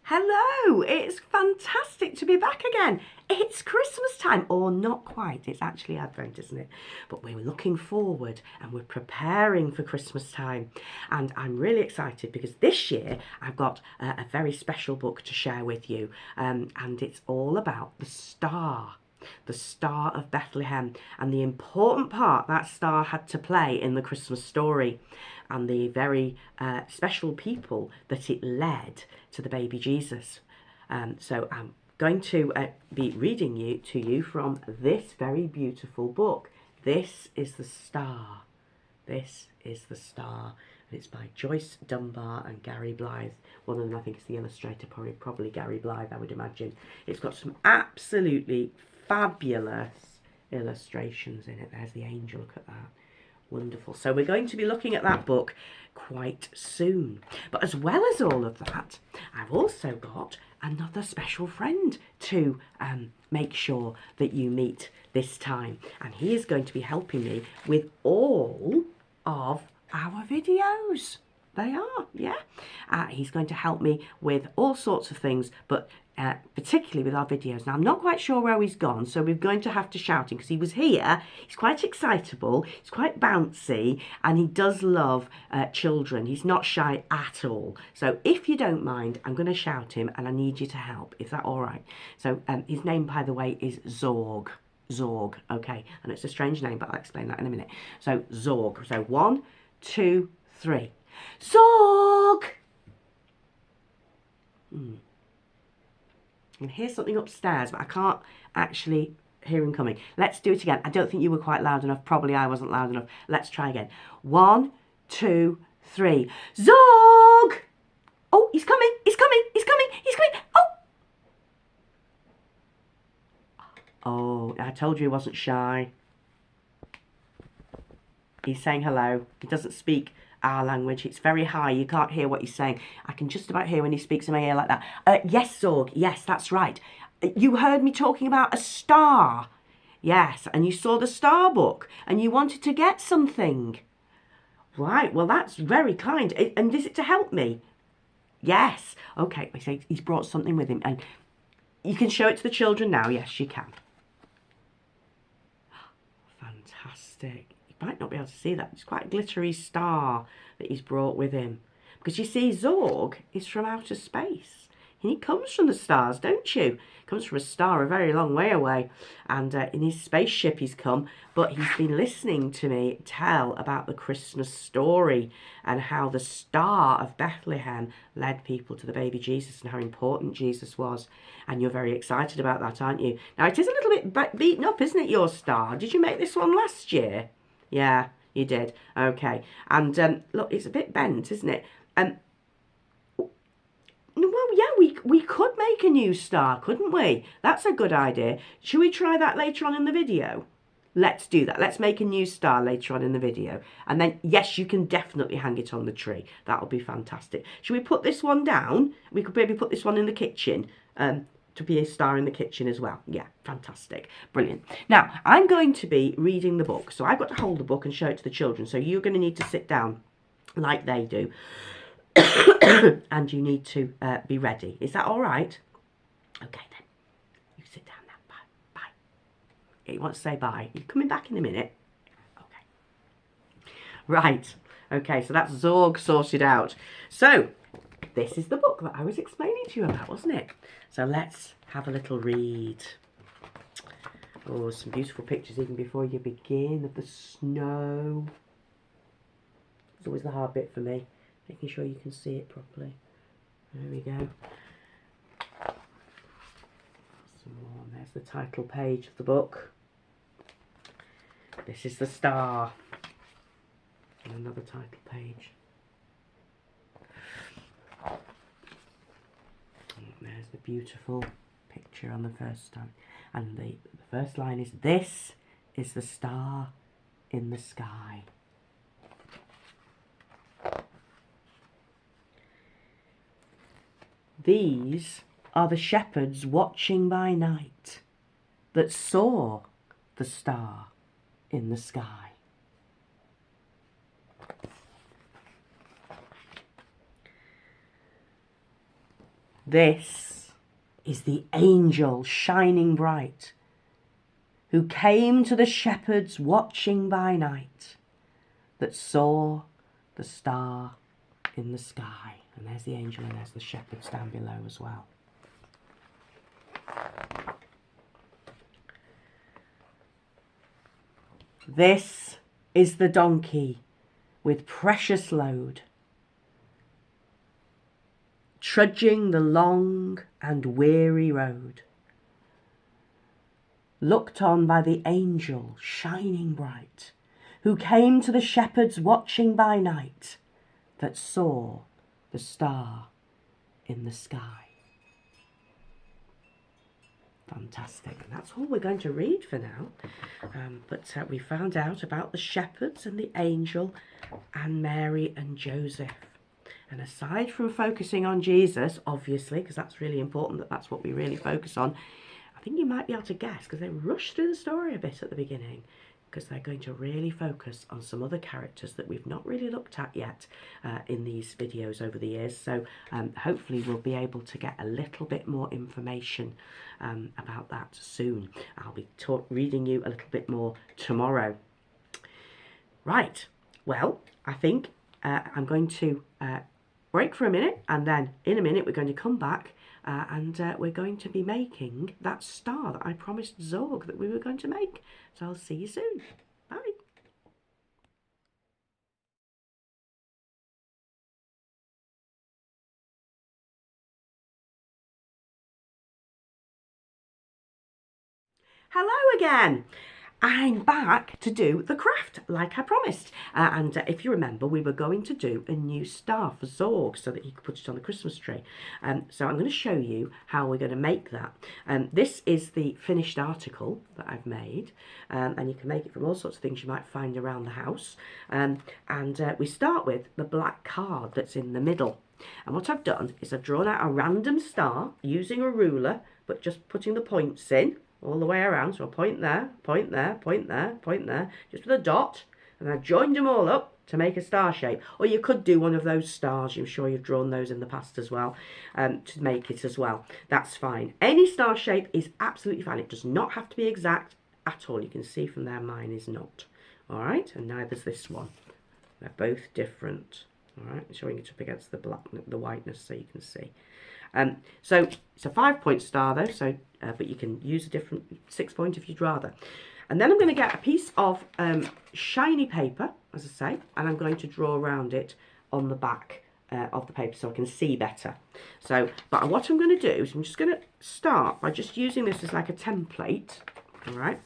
Hello, it's fantastic to be back again. It's Christmas time, or not quite, it's actually Advent, isn't it? But we're looking forward and we're preparing for Christmas time. And I'm really excited because this year I've got a very special book to share with you. And it's all about the Star of Bethlehem, and the important part that star had to play in the Christmas story, and the very special people that it led to the baby Jesus. So I'm going to be reading to you from this very beautiful book. This is the Star. This is the Star. And it's by Joyce Dunbar and Gary Blythe. One of them, I think, is the illustrator, probably Gary Blythe, I would imagine. It's got some absolutely fabulous illustrations in it. There's the angel, look at that. Wonderful. So we're going to be looking at that book quite soon. But as well as all of that, I've also got another special friend to make sure that you meet this time. And he is going to be helping me with all of our videos. They are, yeah. He's going to help me with all sorts of things, but particularly with our videos. Now, I'm not quite sure where he's gone, so we're going to have to shout him because he was here. He's quite excitable, he's quite bouncy, and he does love children. He's not shy at all. So if you don't mind, I'm going to shout him, and I need you to help. Is that all right? So his name, by the way, is Zorg. Zorg, okay. And it's a strange name, but I'll explain that in a minute. So Zorg. So 1, 2, 3. Zorg! And here's something upstairs, but I can't actually hear him coming. Let's do it again. I don't think you were quite loud enough. Probably I wasn't loud enough. Let's try again. 1, 2, 3. Zorg! Oh, he's coming. He's coming. He's coming. He's coming. Oh! Oh, I told you he wasn't shy. He's saying hello. He doesn't speak our language. It's very high. You can't hear what he's saying. I can just about hear when he speaks in my ear like that. Yes, Zorg. Yes, that's right. You heard me talking about a star. Yes, and you saw the star book and you wanted to get something. Right, well, that's very kind. And is it to help me? Yes. Okay, he's brought something with him. And you can show it to the children now. Yes, you can. Fantastic. Might not be able to see that. It's quite a glittery star that he's brought with him. Because you see, Zorg is from outer space. And he comes from the stars, don't you? He comes from a star a very long way away. And in his spaceship he's come. But he's been listening to me tell about the Christmas story and how the Star of Bethlehem led people to the baby Jesus and how important Jesus was. And you're very excited about that, aren't you? Now, it is a little bit beaten up, isn't it, your star? Did you make this one last year? Yeah, you did. Okay. And look, it's a bit bent, isn't it? Well, yeah, we could make a new star, couldn't we? That's a good idea. Should we try that later on in the video? Let's do that. Let's make a new star later on in the video. And then, yes, you can definitely hang it on the tree. That'll be fantastic. Should we put this one down? We could maybe put this one in the kitchen. To be a star in the kitchen as well. Yeah, fantastic. Brilliant. Now, I'm going to be reading the book. So I've got to hold the book and show it to the children. So you're going to need to sit down like they do. And you need to be ready. Is that all right? Okay, then. You sit down now. Bye. Bye. You want to say bye? You're coming back in a minute? Okay. Right. Okay, so that's Zorg sorted out. So, this is the book that I was explaining to you about, wasn't it? So let's have a little read. Oh, some beautiful pictures even before you begin of the snow. It's always the hard bit for me, making sure you can see it properly. There we go. Some more. And there's the title page of the book. This is the star. And another title page. There's the beautiful picture on the first time. And the first line is, "This is the star in the sky." These are the shepherds watching by night that saw the star in the sky. This is the angel shining bright, who came to the shepherds watching by night, that saw the star in the sky. And there's the angel and there's the shepherds down below as well. This is the donkey with precious load, trudging the long and weary road, looked on by the angel shining bright, who came to the shepherds watching by night, that saw the star in the sky. Fantastic. And that's all we're going to read for now. But we found out about the shepherds and the angel and Mary and Joseph. And aside from focusing on Jesus, obviously, because that's really important, that's what we really focus on, I think you might be able to guess, because they rush through the story a bit at the beginning, because they're going to really focus on some other characters that we've not really looked at yet in these videos over the years. So hopefully we'll be able to get a little bit more information about that soon. I'll be reading you a little bit more tomorrow. Right, well, I think I'm going to break for a minute, and then in a minute we're going to come back and we're going to be making that star that I promised Zorg that we were going to make. So I'll see you soon. Bye. Hello again. I'm back to do the craft like I promised. And if you remember, we were going to do a new star for Zorg so that he could put it on the Christmas tree. So I'm going to show you how we're going to make that. This is the finished article that I've made. And you can make it from all sorts of things you might find around the house. And we start with the black card that's in the middle. And what I've done is I've drawn out a random star using a ruler, but just putting the points in all the way around. So a point there, point there, point there, point there, just with a dot, and I've joined them all up to make a star shape. Or you could do one of those stars, I'm sure you've drawn those in the past as well, to make it as well. That's fine. Any star shape is absolutely fine. It does not have to be exact at all. You can see from there mine is not. All right, and neither's this one. They're both different. All right, showing it up against the black, the whiteness, so you can see. So it's a 5-point star though, so but you can use a different 6-point if you'd rather. And then I'm going to get a piece of shiny paper, as I say, and I'm going to draw around it on the back of the paper so I can see better. So, but what I'm going to do is I'm just going to start by just using this as like a template, all right?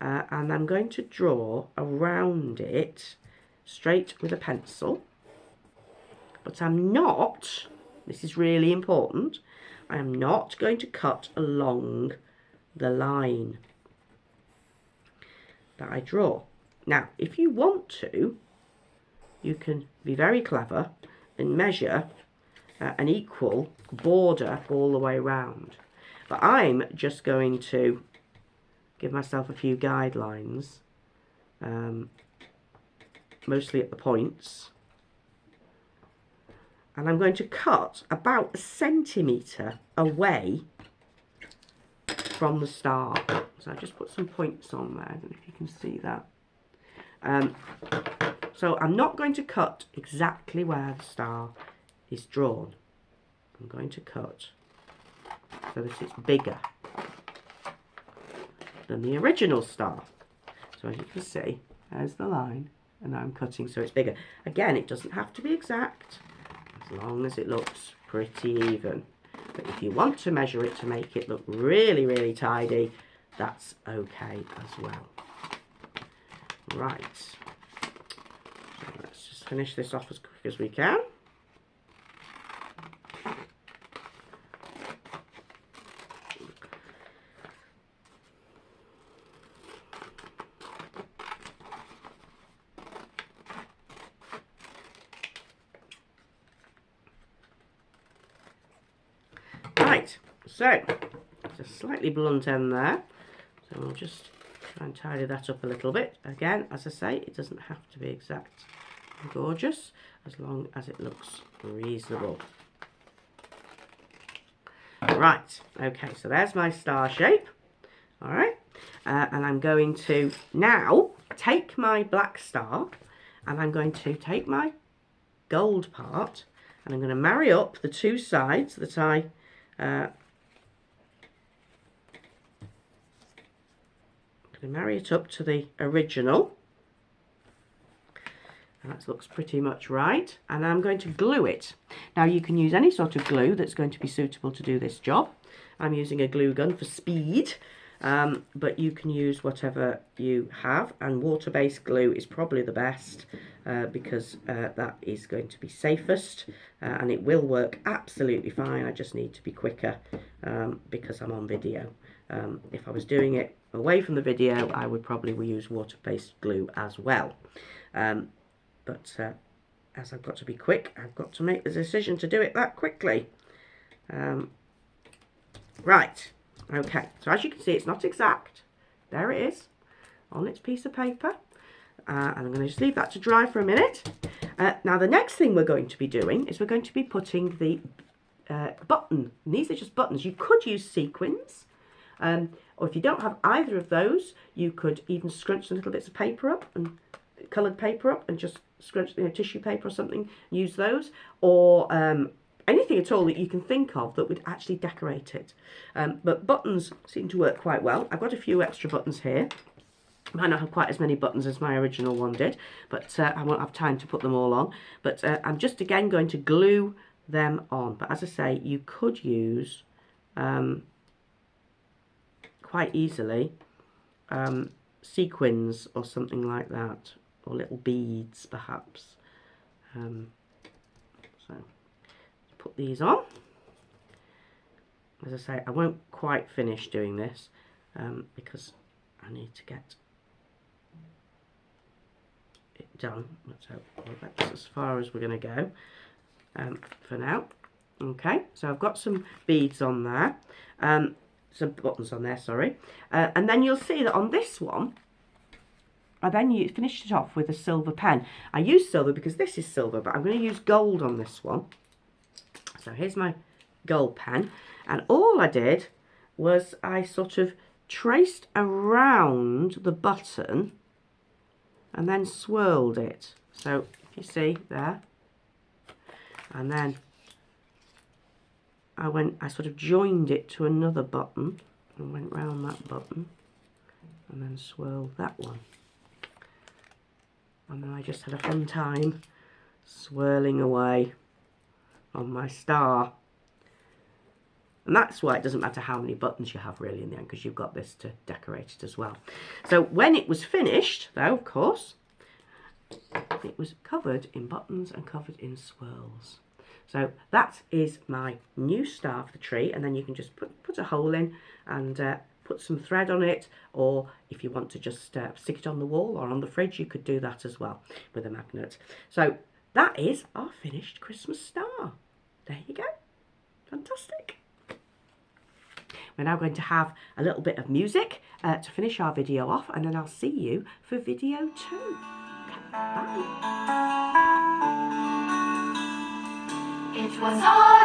And I'm going to draw around it straight with a pencil. But I'm not, this is really important, I am not going to cut along the line that I draw. Now, if you want to, you can be very clever and measure an equal border all the way around. But I'm just going to give myself a few guidelines, mostly at the points. And I'm going to cut about 1 centimetre away from the star. So I just put some points on there. I don't know if you can see that. So I'm not going to cut exactly where the star is drawn. I'm going to cut so that it's bigger than the original star. So as you can see, there's the line, and I'm cutting so it's bigger. Again, it doesn't have to be exact, as long as it looks pretty even. But if you want to measure it to make it look really, really tidy, that's okay as well. Right, so let's just finish this off as quick as we can. Right, so it's a slightly blunt end there, so we'll just try and tidy that up a little bit. Again, as I say, it doesn't have to be exact and gorgeous, as long as it looks reasonable. Right, okay, so there's my star shape. All right, and I'm going to now take my black star and I'm going to take my gold part and I'm going to marry up the two sides that I marry it up to the original. That looks pretty much right, and I'm going to glue it. Now you can use any sort of glue that's going to be suitable to do this job. I'm using a glue gun for speed, but you can use whatever you have, and water-based glue is probably the best because that is going to be safest and it will work absolutely fine. I just need to be quicker because I'm on video. If I was doing it away from the video, I would probably use water-based glue as well. But as I've got to be quick, I've got to make the decision to do it that quickly. Right, okay, so as you can see, it's not exact. There it is on its piece of paper. And I'm going to just leave that to dry for a minute. Now the next thing we're going to be doing is we're going to be putting the button. And these are just buttons. You could use sequins, or if you don't have either of those, you could even scrunch some little bits of paper up and coloured paper up and just scrunch, tissue paper or something, use those, or anything at all that you can think of that would actually decorate it. But buttons seem to work quite well. I've got a few extra buttons here. Might not have quite as many buttons as my original one did, but I won't have time to put them all on. But I'm just again going to glue them on. But as I say, you could use quite easily sequins or something like that, or little beads perhaps. So put these on. As I say, I won't quite finish doing this because I need to get it done. So that's as far as we're going to go for now. Okay, so I've got some beads on there, some buttons on there, sorry, and then you'll see that on this one I then finished it off with a silver pen. I use silver because this is silver, but I'm going to use gold on this one. So here's my gold pen, and all I did was I sort of traced around the button and then swirled it. So if you see there, and then I sort of joined it to another button and went round that button and then swirled that one. And then I just had a fun time swirling away on my star. And that's why it doesn't matter how many buttons you have really in the end, because you've got this to decorate it as well. So when it was finished, though, of course, it was covered in buttons and covered in swirls. So that is my new star for the tree, and then you can just put a hole in and put some thread on it, or if you want to just stick it on the wall or on the fridge, you could do that as well with a magnet. So that is our finished Christmas star. There you go. Fantastic. We're now going to have a little bit of music to finish our video off, and then I'll see you for video 2. Okay, bye. It was all